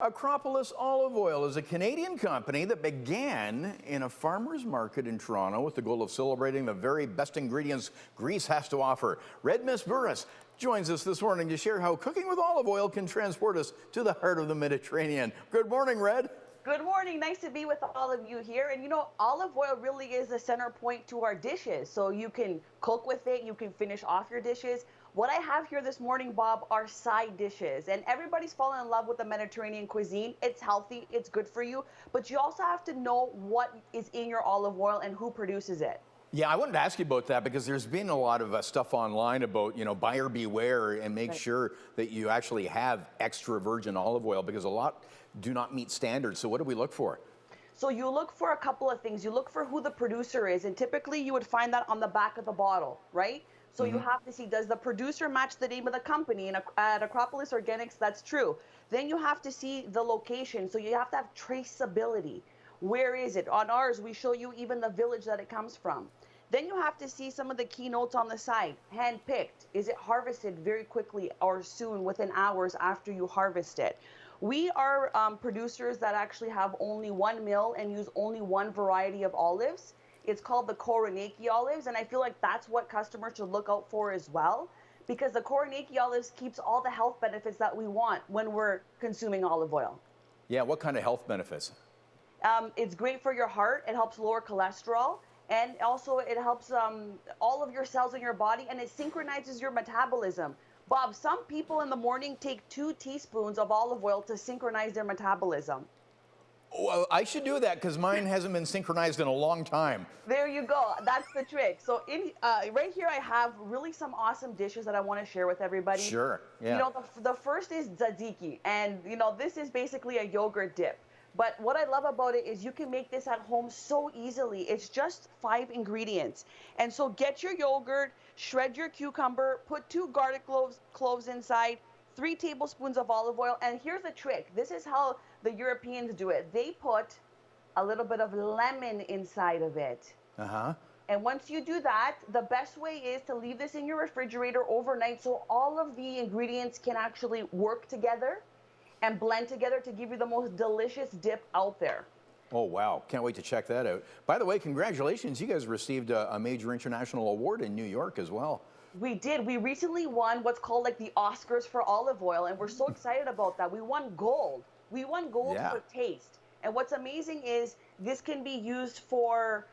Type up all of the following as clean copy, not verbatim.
Acropolis Olive Oil is a Canadian company that began in a farmer's market in Toronto with the goal of celebrating the very best ingredients Greece has to offer. Red Mesbouris joins us this morning to share how cooking with olive oil can transport us to the heart of the Mediterranean. Good morning, Red. Good morning. Nice to be with all of you here. And you know, olive oil really is the center point to our dishes. So you can cook with it, you can finish off your dishes. What I have here this morning, Bob, are side dishes. And everybody's fallen in love with the Mediterranean cuisine. It's healthy, it's good for you, but you also have to know what is in your olive oil and who produces it. Yeah, I wanted to ask you about that because there's been a lot of stuff online about, buyer beware and make sure that you actually have extra virgin olive oil because a lot do not meet standards. So what do we look for? So you look for a couple of things. You look for who the producer is, and typically you would find that on the back of the bottle, right? So you have to see, does the producer match the name of the company? And at Acropolis Organics, that's true. Then you have to see the location. So you have to have traceability. Where is it? On ours, we show you even the village that it comes from. Then you have to see some of the key notes on the side. Hand-picked. Is it harvested very quickly or soon, within hours after you harvest it? We are producers that actually have only one mill and use only one variety of olives. It's called the Koroniki olives, and I feel like that's what customers should look out for as well, because the Koroniki olives keeps all the health benefits that we want when we're consuming olive oil. Yeah, what kind of health benefits? It's great for your heart. It helps lower cholesterol, and also it helps all of your cells in your body, and it synchronizes your metabolism. Bob, some people in the morning take 2 teaspoons of olive oil to synchronize their metabolism. Well, I should do that because mine hasn't been synchronized in a long time. There you go. That's the trick. So right here, I have really some awesome dishes that I want to share with everybody. Sure. Yeah. You know, the first is tzatziki, and this is basically a yogurt dip. But what I love about it is you can make this at home so easily. It's just 5 ingredients. And so get your yogurt, shred your cucumber, put 2 garlic cloves inside, 3 tablespoons of olive oil. And here's the trick. This is how the Europeans do it. They put a little bit of lemon inside of it. And once you do that, the best way is to leave this in your refrigerator overnight so all of the ingredients can actually work together and blend together to give you the most delicious dip out there. Oh, wow. Can't wait to check that out. By the way, congratulations. You guys received a major international award in New York as well. We did. We recently won what's called like the Oscars for olive oil, and we're so excited about that. We won gold. We won gold for taste. And what's amazing is this can be used for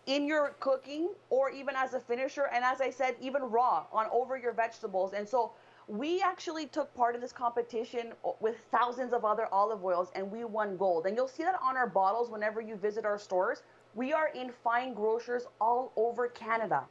in your cooking or even as a finisher, and as I said, even raw on over your vegetables. And so we actually took part in this competition with thousands of other olive oils, and we won gold. And you'll see that on our bottles whenever you visit our stores. We are in fine grocers all over Canada.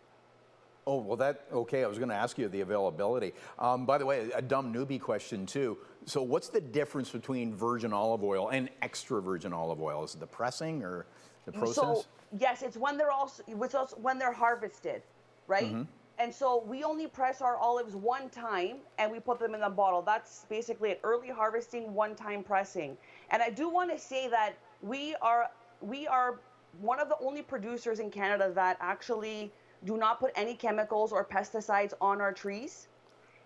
Oh, well, okay, I was going to ask you the availability. By the way, a dumb newbie question, too. So what's the difference between virgin olive oil and extra virgin olive oil? Is it the pressing or the process? So, yes, it's when they're harvested, right? And so we only press our olives one time and we put them in the bottle. That's basically an early harvesting, one-time pressing. And I do want to say that we are one of the only producers in Canada that actually do not put any chemicals or pesticides on our trees.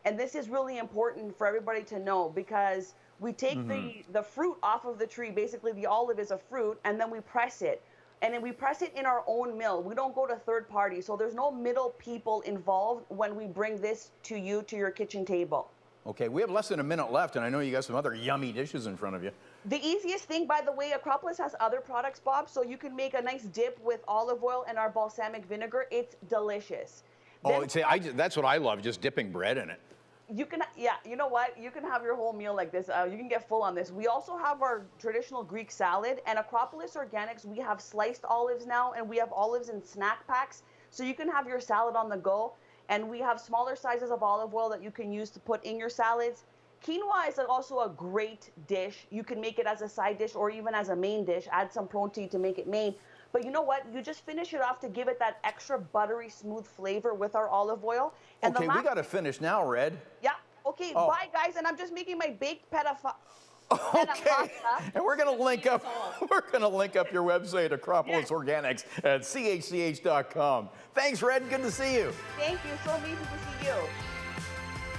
And this is really important for everybody to know because we take the fruit off of the tree. Basically, the olive is a fruit, and then we press it. And then we press it in our own mill. We don't go to third parties. So there's no middle people involved when we bring this to you, to your kitchen table. Okay, we have less than a minute left, and I know you got some other yummy dishes in front of you. The easiest thing, by the way, Acropolis has other products, Bob, so you can make a nice dip with olive oil and our balsamic vinegar. It's delicious. Oh, that's what I love, just dipping bread in it. You can, yeah, you know what? You can have your whole meal like this. You can get full on this. We also have our traditional Greek salad, and Acropolis Organics, we have sliced olives now, and we have olives in snack packs, so you can have your salad on the go. And we have smaller sizes of olive oil that you can use to put in your salads. Quinoa is also a great dish. You can make it as a side dish or even as a main dish. Add some protein to make it main. But you know what? You just finish it off to give it that extra buttery, smooth flavor with our olive oil. And okay, we got to finish now, Red. Yeah. Okay. Bye, guys. And I'm just making my baked Okay, and we're going to link up. We're going to link up your website, Acropolis Organics, at chch.com. Thanks, Red. Good to see you. Thank you. So amazing to see you.